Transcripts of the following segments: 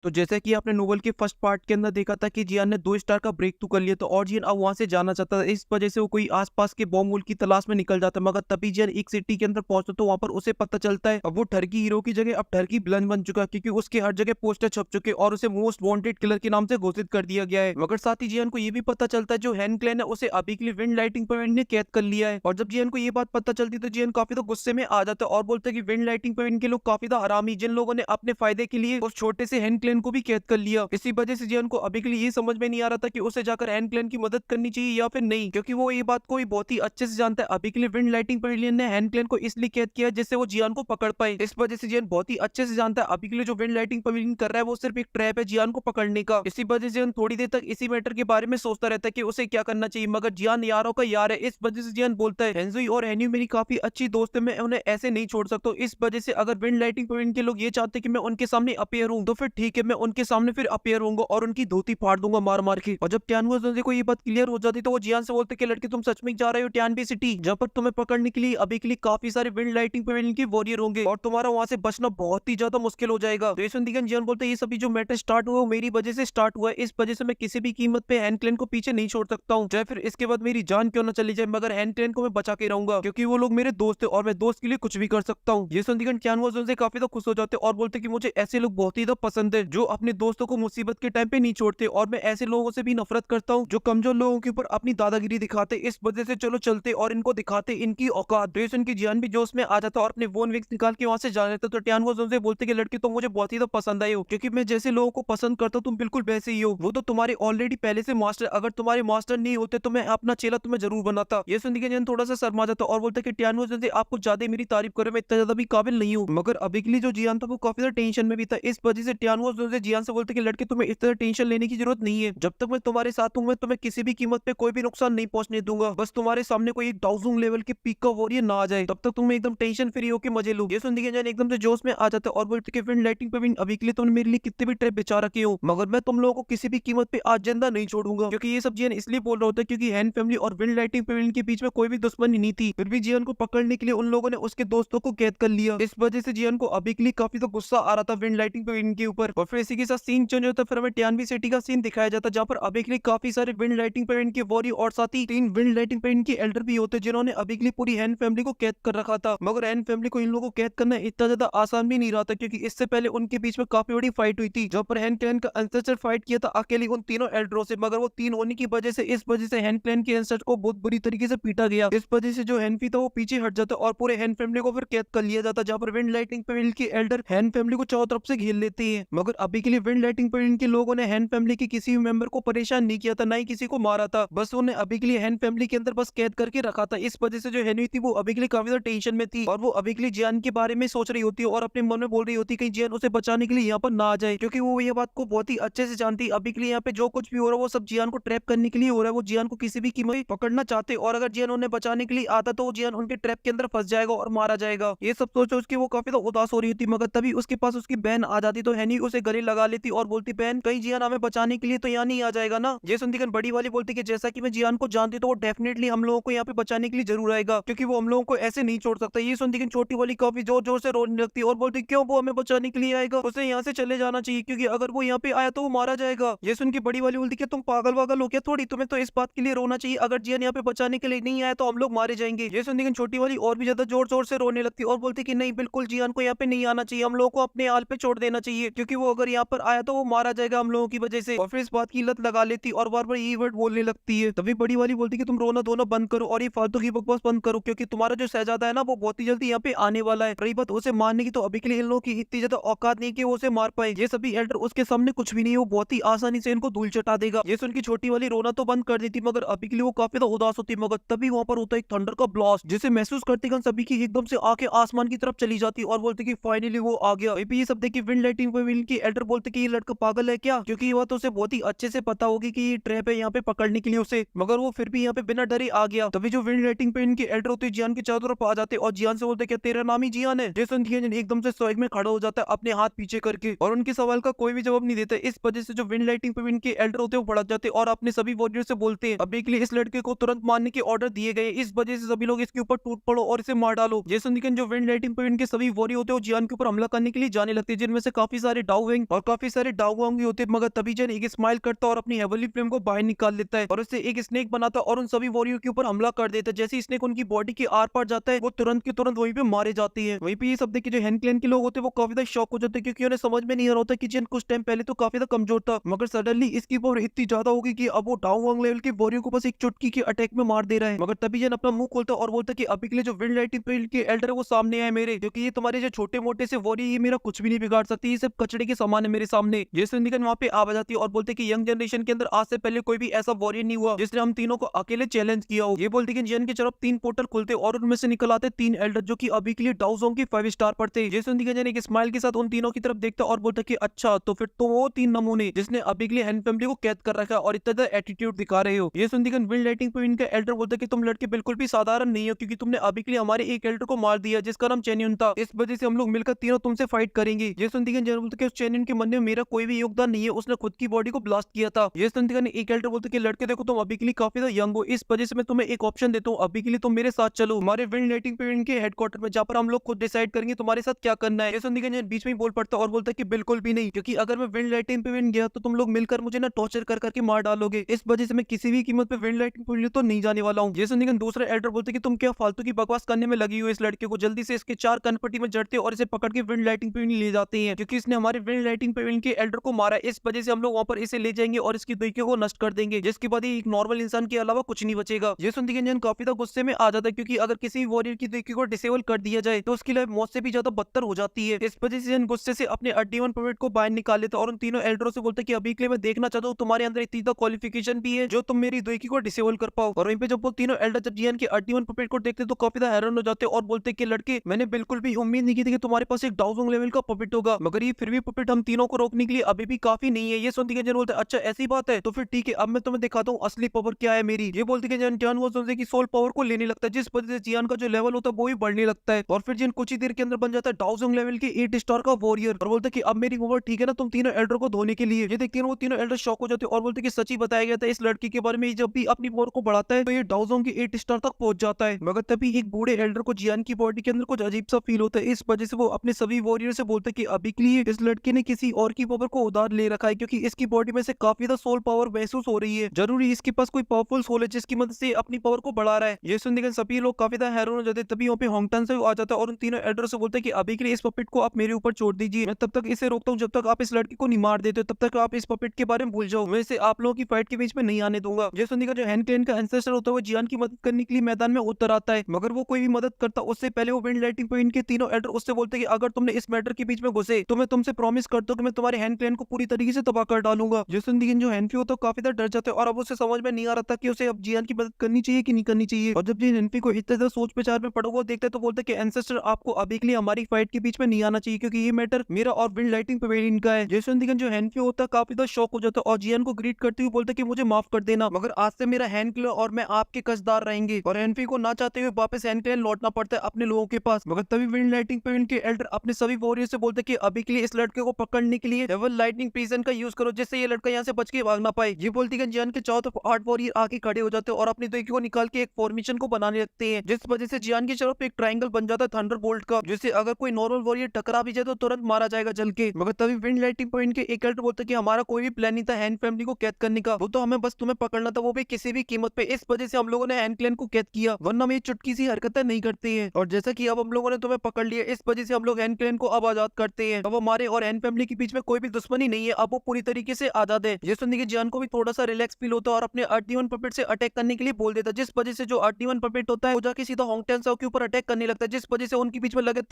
तो जैसे कि आपने नोवेल के फर्स्ट पार्ट के अंदर देखा था कि जियान ने 2 स्टार का ब्रेक थ्रू कर लिया, तो और जियान अब वहाँ से जाना चाहता था। इस वजह से वो कोई आस-पास के बॉम्ब होल की तलाश में निकल जाता है, मगर तभी जियान एक सिटी के अंदर पहुँचता तो वहाँ पर उसे पता चलता है अब वो टर्की हीरो की जगह अब टर्की विलन बन चुका है, क्योंकि उसके हर जगह पोस्टर छप चुके और उसे मोस्ट वांटेड किलर के नाम से घोषित कर दिया गया है। मगर साथ ही जियान को ये भी पता चलता है जो हैन क्लैन है उसे अभी के लिए विंड लाइटिंग पॉइंट ने कैद कर लिया है। और जब जियान को ये बात पता चलती है तो जियान काफी तो गुस्से में आ जाता है और बोलता है कि विंड लाइटिंग पॉइंट के लोग काफी तो हरामी, जिन लोगों ने अपने फायदे के लिए उस छोटे से हैन क्लैन को भी कैद कर लिया। इसी वजह से जियान को अभी के लिए ये समझ में नहीं आ रहा था कि उसे जाकर हैन क्लैन की मदद करनी चाहिए या फिर नहीं, क्योंकि वो ये बात को ही बहुत ही अच्छे से जानता है। अभी के लिए विंड लाइटिंग पवेलियन ने हैन क्लैन को इसलिए कैद किया जिससे वो जियान को पकड़ पाए। इस वजह से जियान बहुत ही अच्छे से जानता है अभी के लिए जो विंड लाइटिंग पवेलियन कर रहा है वो सिर्फ एक ट्रैप है जियान को पकड़ने का। इसी वजह से जियान थोड़ी देर तक इसी मैटर के बारे में सोचता रहता है कि उसे क्या करना चाहिए, मगर जियान यारों का यार है। इस वजह से जियान बोलता है हेंजुई और हेन्यू मेरी काफी अच्छी दोस्त है, मैं उन्हें ऐसे नहीं छोड़ सकता। इस वजह से अगर विंड लाइटिंग पवेलियन के लोग ये चाहते हैं कि मैं उनके सामने अपीयर हूं तो फिर ठीक है, मैं उनके सामने फिर अपीयर होऊंगा और उनकी धोती फाड़ दूंगा मार मार के। और जब टियानवो जोंजे को ये बात क्लियर हो जाती तो वो जियान से बोलते कि लड़के तुम सच में जा रहे हो टियानबी सिटी, जहां पर तुम्हें पकड़ने के लिए अभी के लिए काफी सारे विंड लाइटिंग पवेलियन के वॉरियर होंगे और तुम्हारा वहां से बचना बहुत ही ज्यादा मुश्किल हो जाएगा। तो ये सुन दिगन जियान बोलते ये सभी जो मैटर स्टार्ट हुआ वो मेरी वजह से स्टार्ट हुआ है, इस वजह से मैं किसी भी कीमत पे हैन क्लैन को पीछे नहीं छोड़ सकता हूँ, चाहे फिर इसके बाद मेरी जान क्यों ना चली जाए, मगर हैन क्लैन को मैं बचा के रहूंगा क्योंकि वो लोग मेरे दोस्त है और मैं दोस्त के लिए कुछ भी कर सकता हूँ। ये सुन दिगन टियानवो जोंजे काफी तो खुश हो जाते और बोलते कि मुझे ऐसे लोग बहुत ही तो पसंद है जो अपने दोस्तों को मुसीबत के टाइम पे नहीं छोड़ते, और मैं ऐसे लोगों से भी नफरत करता हूँ जो कमजोर लोगों के ऊपर अपनी दादागिरी दिखाते। इस वजह से चलो चलते और इनको दिखाते इनकी औकात। तो इनकी जियान भी जोश में आ जाता और अपने वोन विंग्स निकाल के वहां से जा लेता। तो टियानवो जोंजे बोलते कि लड़के तो मुझे बहुत ही तो पसंद आए हो, क्योंकि मैं जैसे लोगों को पसंद करता हूँ तुम बिल्कुल वैसे ही हो, वो तो तुम्हारे ऑलरेडी पहले से मास्टर, अगर तुम्हारे मास्टर नहीं होते तो मैं अपना चेला तुम्हें जरूर बनाता। ये सुन के जियान थोड़ा सा शर्मा जाता और बोलता कि टियानवो जोंजे आप कुछ ज्यादा ही मेरी तारीफ करो, मैं इतना ज्यादा भी काबिल नहीं हूँ। मगर अभी के लिए जो जियान था वो काफी ज्यादा टेंशन में भी था। इस वजह से टियानवो जोंजे जियान से बोलते कि लड़के तुम्हें इस तरह टेंशन लेने की जरूरत नहीं है, जब तक मैं तुम्हारे साथ हूँ मैं तुम्हें किसी भी कीमत पे कोई भी नुकसान नहीं पहुंचने दूंगा, बस तुम्हारे सामने कोई एक डाउजिंग लेवल के पीक का वॉरियर ना आ जाए तब तक तुम एकदम टेंशन फ्री होकर मजे लो। ये सुन के जान एकदम से जोश में आ जाता है और बोलते कि विंड लाइटिंग पे भी अभी के लिए तुमने मेरे लिए कितने भी ट्रैप बिछा रखे हो, मगर मैं तुम लोगों को किसी भी कीमत पे आज जिंदा नहीं छोड़ूंगा। क्योंकि ये सब जियान इसलिए बोल रहा होता है क्योंकि हैन फैमिली और विंड लाइटिंग पवेलियन के बीच में कोई भी दुश्मनी नहीं थी, फिर भी जियान को पकड़ने के लिए उन लोगों ने उसके दोस्तों को कैद कर लिया। इस वजह से जियान को अभी के लिए काफी तो गुस्सा आ रहा था विंड लाइटिंग पवेलियन के ऊपर। और फिर इसी के साथ सीन चेंज होता है, फिर हमें टियानबी सिटी का सीन दिखाया जाता है जहाँ पर अभी के लिए काफी सारे विंड लाइटिंग पवेलियन के वॉरियर और साथ ही 3 विंड लाइटिंग पवेलियन के एल्डर भी होते जिन्होंने अभी के लिए पूरी हैन फैमिली को कैद कर रखा था। मगर हैन फैमिली को इन लोगों को कैद करना इतना ज्यादा आसान भी नहीं रहा था, क्योंकि इससे पहले उनके बीच में काफी बड़ी फाइट हुई थी जहाँ पर हैन क्लैन का एंसेस्टर फाइट किया था अकेले उन तीनों एल्डरों से, मगर वो 3 होने की वजह से इस वजह से हैन क्लैन के एंसेस्टर को बहुत बुरी तरीके से पीटा गया। इस वजह से जो हैनफी था वो पीछे हट जाता और पूरे हैन फैमिली को फिर कैद कर लिया जाता, जहाँ पर विंड लाइटिंग पवेलियन के एल्डर हैन फैमिली को चारों तरफ से घेर लेते हैं। मगर अभी के लिए विंड लाइटिंग पवेलियन के लोगों ने हैन फैमिली के किसी भी मेंबर को परेशान नहीं किया था, ना ही किसी को मारा था, बस उन्हें अभी के लिए हैन फैमिली के अंदर बस कैद करके रखा था। इस वजह से जो हैनी थी वो अभी के लिए काफी ज्यादा टेंशन में थी और वो अभी के लिए जियान के बारे में सोच रही होती है और अपने मन में बोल रही होती है कहीं जियान उसे बचाने के लिए यहाँ पर ना आ जाए, क्योंकि वो ये बात को बहुत ही अच्छे से जानती है अभी के लिए यहाँ पे जो कुछ भी हो रहा है वो सब जियान को ट्रैप करने के लिए हो रहा है। वो जियान को किसी भी कीमत पे पकड़ना चाहते और अगर जियान उन्हें बचाने के लिए आता तो वो जियान उनके ट्रैप के अंदर फंस जाएगा और मारा जाएगा। ये सब सोच उसकी वो काफी तो उदास हो रही थी, मगर तभी उसके पास उसकी बहन आ जाती तो हैनी उसे गले लगा लेती और बोलती बहन कहीं जियान हमें बचाने के लिए तो यहाँ नहीं आ जाएगा ना। ये सुनती बड़ी वाली बोलती कि जैसा कि मैं जियान को जानती तो वो डेफिनेटली हम लोगों को यहाँ पे बचाने के लिए जरूर आएगा, क्योंकि वो हम लोगों को ऐसे नहीं छोड़ सकता। ये सुनती छोटी वाली काफी जोर जोर से रोने लगती और बोलती क्यों वो हमें बचाने के लिए आएगा, उसे यहाँ से चले जाना चाहिए क्योंकि अगर वो यहाँ पे आया तो वो मारा जाएगा। ये सुन के बड़ी वाली बोलती क्या तुम पागल वागल हो क्या, थोड़ी तुम्हें तो इस बात के लिए रोना चाहिए, अगर जियान यहाँ पे बचाने के लिए नहीं आया तो हम लोग मारे जाएंगे। ये सुनती छोटी वाली और भी ज्यादा जोर जोर से रोने लगती और बोलती कि नहीं बिल्कुल जियान को यहाँ पे नहीं आना चाहिए, हम लोगों को अपने हाल पे छोड़ देना चाहिए, क्योंकि वो अगर यहाँ पर आया तो वो मारा जाएगा हम लोगों की वजह से। और फिर इस बात की लत लगा लेती और बार बार ये वर्ड बोलने लगती है। तभी बड़ी वाली बोलती कि तुम रोना धोना बंद करो और ये फालतू की बकवास बंद करो, क्योंकि तुम्हारा जो शहजादा है ना वो बहुत ही जल्दी यहाँ पे आने वाला है। रही बात उसे मारने की तो अभी के लिए इन लोगों की इतनी ज्यादा औकात नहीं कि वो उसे मार पाए, ये सभी एल्डर उसके सामने कुछ भी नहीं, वो बहुत ही आसानी से इनको धूल चटा देगा। ये सुन की छोटी वाली रोना तो बंद कर देती मगर अभी के लिए वो काफी उदास होती, मगर तभी वहां पर होता है एक थंडर का ब्लास्ट जिसे महसूस करते गन सभी की एकदम से आंखें आसमान की तरफ चली जाती और बोलते कि फाइनली वो आ गया। अभी ये सब देखिए विंड लाइटिंग पवेलियन की एल्डर बोलते कि ये लड़का पागल है क्या, क्योंकि ये बात उसे बहुत ही अच्छे से पता होगी कि ये ट्रैप है यहाँ पे पकड़ने के लिए उसे, मगर वो फिर भी यहाँ पे बिना डरे आ गया। तभी जो विंड लाइटिंग पवेलियन के एल्डर होते जियान के चारों तरफ आ जाते और जियान से बोलते क्या तेरा नाम ही जियान है। जैसन जियान एकदम से स्वर्ग में खड़ा हो जाता है अपने हाथ पीछे करके और उनके सवाल का कोई भी जवाब नहीं देता। इस वजह से जो विंड लाइटिंग पवेलियन के एल्डर होते हैं वो भड़क जाते और अपने सभी वॉरियर से बोलते हैं अभी के लिए इस लड़के को तुरंत मारने के ऑर्डर दिए गए, इस वजह से सभी लोग इसके ऊपर टूट पड़ो और इसे मार डालो। जैसन जो विंड लाइटिंग पवेलियन के सभी वॉरियर होते हैं जियान के ऊपर हमला करने के लिए जाने लगते हैं, जिनमें से काफी सारे डाउ विंग और काफी सारे डाउवांग भी होते हैं, मगर तभी जियन एक स्माइल करता है और अपनी हेवनली फ्लेम को बाहर निकाल लेता है और उससे एक स्नेक बनाता है और उन सभी वॉरियर के ऊपर हमला कर देता है। जैसे ही स्नेक उनकी बॉडी के आर पार जाता है वो तुरंत के तुरंत वहीं पे मारे जाती है। वहीं पे ये सब देख के जो हैन क्लैन के लोग होते हैं वो काफी ज्यादा शॉक हो जाते हैं, क्योंकि उन्हें समझ में नहीं आ रहा होता कि जियन कुछ टाइम पहले तो काफी ज्यादा कमजोर था, मगर सडनली इसकी पावर इतनी ज्यादा होगी कि अब वो डाउवांग लेवल के वॉरियर को बस एक चुटकी के अटैक में मार दे रहा है। मगर तभी जियन अपना मुंह खोलता है और बोलता है कि अभी के लिए जो विंड लाइटिंग फील्ड के एल्डर है वो सामने आए मेरे, क्योंकि ये तुम्हारे जो छोटे मोटे से वॉरियर ये मेरा कुछ भी नहीं बिगाड़ सकती, ये सब कचड़े के समान है मेरे सामने। जैसे निकन वहाँ पे आ जाती है और बोलते कि यंग जनरेशन के अंदर आज से पहले कोई भी ऐसा वॉरियर नहीं हुआ जिसने हम तीनों को अकेले चैलेंज किया हो। ये बोलते कि जियन की तरफ 3 पोर्टल खुलते और उनमें से निकल आते 3 एल्डर जो कि अभी के लिए डाउजोंग की 5 स्टार पर थे। जैसे जियन एक स्माइल के साथ उन तीनों की तरफ देखता और बोलता कि अच्छा तो फिर तो वो 3 नमूने जिसने अभी के लिए हैन फैमिली को कैद कर रखा है और इतना एटीट्यूड दिखा रहे हो। ये सुनकर विंड लाइटिंग पॉइंट का एल्डर बोलता कि तुम लड़के बिल्कुल भी साधारण नहीं हो, क्योंकि तुमने अभी के लिए हमारे एक एल्डर को मार दिया जिसका नाम चैनियन था, इस वजह से हम लोग मिलकर तीनों तुमसे फाइट करेंगे। ये सुनकर जियन बोलता कि उस चैनियन के मन में मेरा कोई भी योगदान नहीं है, उसने खुद की बॉडी को ब्लास्ट किया था। ये सुनकर एक एल्डर बोलता कि लड़के देखो तुम अभी के लिए काफी ज्यादा यंग हो, इस वजह से मैं तुम्हें एक ऑप्शन देता हूँ, अभी के लिए तुम मेरे साथ चलो हमारे विंड लाइटिंग पॉइंट के हेडक्वार्टर में, जहाँ पर हम लोग खुद डिसाइड करेंगे तुम्हारे साथ क्या करना है। ये सुनकर जियन बीच में बोल पड़ता और बोलता कि बिल्कुल भी नहीं, क्योंकि अगर मैं विंड लाइटिंग पॉइंट गया तो तुम लोग मिलकर मुझे ना टॉर्चर कर करके मार डालोगे, इस वजह से मैं किसी भी कीमत पे विंड लाइटिंग पॉइंट तो नहीं जाने वाला हूँ। ये सुनकर दूसरा एल्डर बोलते कि तुम क्या फालतू की बकवास करने में लगी हो, इस लड़के को जल्दी से इसके 4 कनपट्टी में जड़ते और इसे पकड़ के विंड लाइटिंग पॉइंट ले जाते हैं, क्योंकि इसने हमारे विंड लाइटिंग पॉइंट के एल्डर को मारा, इस वजह से हम लोग वहां पर इसे ले जाएंगे और इसकी दुनिया को नष्ट कर देंगे, जिसके बाद एक नॉर्मल इंसान के अलावा कुछ नहीं बचेगा। ये सुनकर जियन काफी ज्यादा गुस्से में आ जाता है, क्योंकि अगर किसी वॉरियर की दुनिया को डिसेबल कर दिया जाए तो उसकी लाइफ मौत से भी ज्यादा बदतर हो जाती है। इस वजह से जियन गुस्से से अपने अड्डीवन पॉइंट को बाहर निकाल लेता और उन तीनों एल्डरों से बोलता कि अभी के लिए मैं देखना चाहता हूँ तुम्हारे अंदर इतनी क्वालिफिकेशन भी है जो तुम मेरी दुनिया को डिसेबल कर पाओ। और वहीं पे जब वो तीनों एल्डर जब जियन के अड्डीवन पॉइंट को देखते तो काफी ज्यादा हैरान हो जाते और बोलते कि लड़के मैंने बिल्कुल भी उम्मीद नहीं की थी कि तुम्हारे पास एक डाउजोंग लेवल का पपेट होगा, मगर ये फिर भी पपेट हम तीनों को रोकने के लिए अभी भी काफी नहीं है। ये सुनते के जन बोलते अच्छा ऐसी बात है तो फिर ठीक है, अब मैं तुम्हें दिखाता हूँ असली पावर क्या है मेरी। ये बोलते कि जन वो सोचते कि सोल पावर को लेने लगता है, जिस वजह से जियान का जो लेवल होता है वो भी बढ़ने लगता है और फिर जिन कुछ ही देर के अंदर बन जाता है डाउजोंग लेवल के 8 स्टार का वॉरियर और बोलते कि अब मेरी पावर ठीक है ना तुम तीनों एल्डर को धोने के लिए। ये देखते हैं वो तीनों एल्डर शॉक हो जाते और बोलते कि सच ही बताया गया था इस लड़की के बारे में, जब भी अपनी पावर को बढ़ाता है तो ये डाउजोंग के 8 स्टार तक पहुंच जाता है। मगर तभी एक बूढ़े एल्डर को जियान की बॉडी के अंदर कुछ अजीब सा फील होता है, इस वजह से वो अपने सभी वॉरियर से बोलते कि अभी के लिए इस लड़के ने किसी और की पावर को उधार ले रखा है, क्योंकि इसकी बॉडी में से काफी ज्यादा सोल पावर महसूस हो रही है, जरूरी इसके पास कोई पावरफुल सोल है जिसकी मदद से अपनी पावर को बढ़ा रहा है। ये सुनकर सभी लोग काफी ज्यादा हैरान हो जाते, तभी वहाँ पे होंगटन से आ जाता है और उन तीनों एल्डर से बोलते हैं कि अभी के लिए इस पपेट को आप मेरे ऊपर छोड़ दीजिए, मैं तब तक इसे रोकता हूँ जब तक आप इस लड़की को नहीं मार देते, तब तक आप इस पपेट के बारे में भूल जाओ, मैं इसे आप लोगों की फाइट के बीच में नहीं आने दूंगा। ये सुनकर जो हैन क्लैन का एंसेस्टर होता है वो जियान की मदद करने के लिए मैदान में उतर आता है, मगर वो कोई भी मदद करता उससे पहले वो विंड लाइटिंग पॉइंट के तीनों एल्डर उससे बोलते हैं कि अगर तुमने इस मैटर के बीच में घुसे तो मैं तुमसे प्रॉमिस करता हूँ कि मैं तुम्हारे हैन क्लैन को पूरी तरीके से तबाह कर डालूंगा। जो सुनकर जो हैनफी होता है काफी ज्यादा डर जाते हैं और अब उसे समझ में नहीं आ रहा था कि उसे अब जियान की मदद करनी चाहिए कि नहीं करनी चाहिए। और जब जिन हैनफी को इतना ज्यादा सोच विचार में पड़ा हुआ देखते तो बोलते कि एंसेस्टर आपको अभी के लिए हमारी फाइट के बीच में नहीं आना चाहिए, क्योंकि ये मैटर मेरा और विंड लाइटिंग पवेलियन का है। जैसे जो हैनफी होता है काफी ज्यादा शॉक हो जाता है और जियान को ग्रीट करते हुए बोलते कि मुझे माफ कर देना, मगर आज से मेरा हैन क्लैन और मैं आपके कर्जदार रहेंगे। और हैनफी को ना चाहते हुए वापस हैन क्लैन लौटना पड़ता है अपने लोगों के पास। मगर तभी विंड लाइटिंग पवेलियन के एल्डर अपने सभी वॉरियर से बोलते कि अभी के लिए इस लड़के को पकड़ने के लिए डेविल लाइटनिंग प्रिजन का यूज करो, जिससे ये लड़का यहाँ से बच के भाग ना पाए। ये बोलती है जियान के चारों तरफ 8 वॉरियर आके खड़े हो जाते हैं और अपनी दुनिया को निकाल के एक फॉर्मेशन को बनाने लगते हैं, जिस वजह से जियान की तरफ एक ट्रायंगल बन जाता है थंडरबोल्ट का, जिससे अगर कोई नॉर्मल वॉरियर टकरा भी जाए तो तुरंत मारा जाएगा जल के। मगर तभी विंड लाइटिंग पॉइंट के एक एल्डर बोलते कि हमारा कोई भी प्लान नहीं था हैन फैमिली को कैद करने का, वो तो हमें बस तुम्हें पकड़ना था, वो भी किसी भी कीमत पे, इस वजह से हम लोगों ने हैन क्लैन को कैद किया, वरना हम ये चुटकी सी हरकतें नहीं करते हैं। और जैसा कि अब हम लोगों ने तुम्हें पकड़ लिया, इस वजह से हम लोग हैन क्लैन को अब आजाद करते हैं। अब हमारे और हैन फैमिली के बीच में कोई भी दुश्मनी नहीं है, अब वो पूरी तरीके से आजाद है। ये सुनने के जियान को भी थोड़ा सा रिलैक्स फील होता है और अपने अर्टिवन पपेट से अटैक करने के लिए बोल देता है, जिस वजह से जो अर्टिवन पपेट होता है वो जाके सीधा होंगटेन साओ के ऊपर अटैक करने लगता है, जिस वजह से उनके बीच में लगत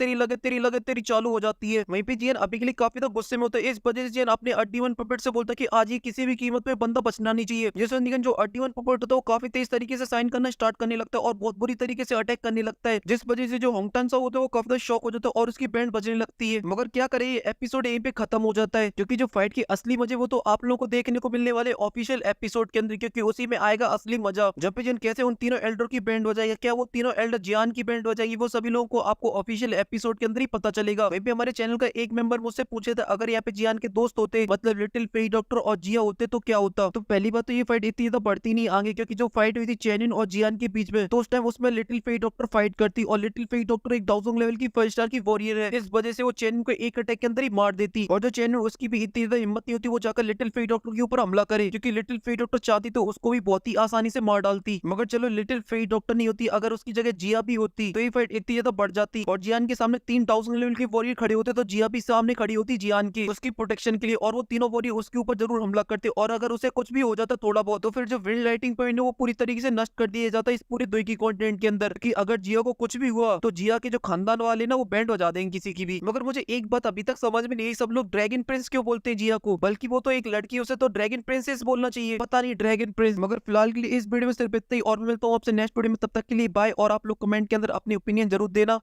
तेरी चालू हो जाती है। वहीं पे जियान अभी के लिए काफी ज्यादा गुस्से में होता है, इस वजह से जियान अपने अर्टिवन पपेट से बोलता है कि आज ये किसी भी कीमत पे बंदा बचना नहीं चाहिए। जैसे निगन जो अर्टिवन पपेट होता है वो काफी तेज तरीके से साइन करना स्टार्ट करने लगता है और बहुत बुरी तरीके से अटैक करने लगता है, जिस वजह से जो होंगटेन साओ होता है वो काफी ज्यादा शॉक हो जाता है और उसकी बैंड बजने लगती है। मगर क्या करे, ये एपिसोड यहीं पे खत्म हो जाता है, क्योंकि जो फाइट की असली मजे वो तो आप लोगों को देखने को मिलने वाले ऑफिशियल एपिसोड के अंदर, क्योंकि उसी में आएगा असली मजा, जब पे जिन कैसे उन तीनों एल्डर की बैंड बजाएगा, क्या वो तीनों एल्डर जियान की बैंड बजाएगी, वो सभी लोगों को आपको ऑफिशियल एपिसोड के अंदर ही पता चलेगा। वहीं पे हमारे चैनल का एक मेंबर मुझसे पूछे था अगर यहाँ पे जियान के दोस्त होते, मतलब लिटिल फेई डॉक्टर और जिया होते तो क्या होता। तो पहली बात तो ये फाइट इतनी ज्यादा बढ़ती नहीं आगे, क्योंकि जो फाइट हुई थी चैनिन और जियान के बीच में तो उस टाइम उसमें लिटिल फेई डॉक्टर फाइट करती और लिटिल फेई डॉक्टर एक डाउजोंग लेवल की 5 स्टार की वॉरियर है, इस वजह से वो चैनिन को एक अटैक के अंदर ही मार देती। देती और जो चैन है उसकी भी इतनी ज्यादा हिम्मत नहीं होती वो जाकर लिटिल फेट डॉक्टर के ऊपर हमला करे, क्योंकि लिटिल फेट डॉक्टर चाहती तो उसको भी बहुत ही आसानी से मार डालती। मगर चलो लिटिल फेट डॉक्टर नहीं होती, अगर उसकी जगह जिया भी होती तो ये फाइट इतनी ज्यादा बढ़ जाती और जियान के सामने 3000 लेवल के वॉरियर खड़े होते तो जिया भी सामने खड़ी होती जियान की उसकी प्रोटेक्शन के लिए, और वो तीनों वॉरियर उसके ऊपर जरूर हमला करते और अगर उसे कुछ भी हो जाता थोड़ा बहुत तो फिर जो विंड लाइटिंग पॉइंट है वो पूरी तरीके से नष्ट कर दिया जाता इस पूरे दुई की कॉन्टिनेंट के अंदर, कि अगर जिया को कुछ भी हुआ तो जिया के जो खानदान वाले ना वो बैंड बजा देंगे किसी की भी। मगर मुझे एक बात अभी तक समझ में नहीं आई, सब लोग ड्रैगन प्रिंस क्यों बोलते हैं जिया को, बल्कि वो तो एक लड़की है, उसे तो ड्रैगन प्रिंसेस बोलना चाहिए, पता नहीं ड्रैगन प्रिंस। मगर फिलहाल के लिए इस वीडियो में सिर्फ इतना ही और मैं मिलता हूँ आपसे नेक्स्ट वीडियो में, तब तक के लिए बाय। और आप लोग कमेंट के अंदर अपनी ओपिनियन जरूर देना।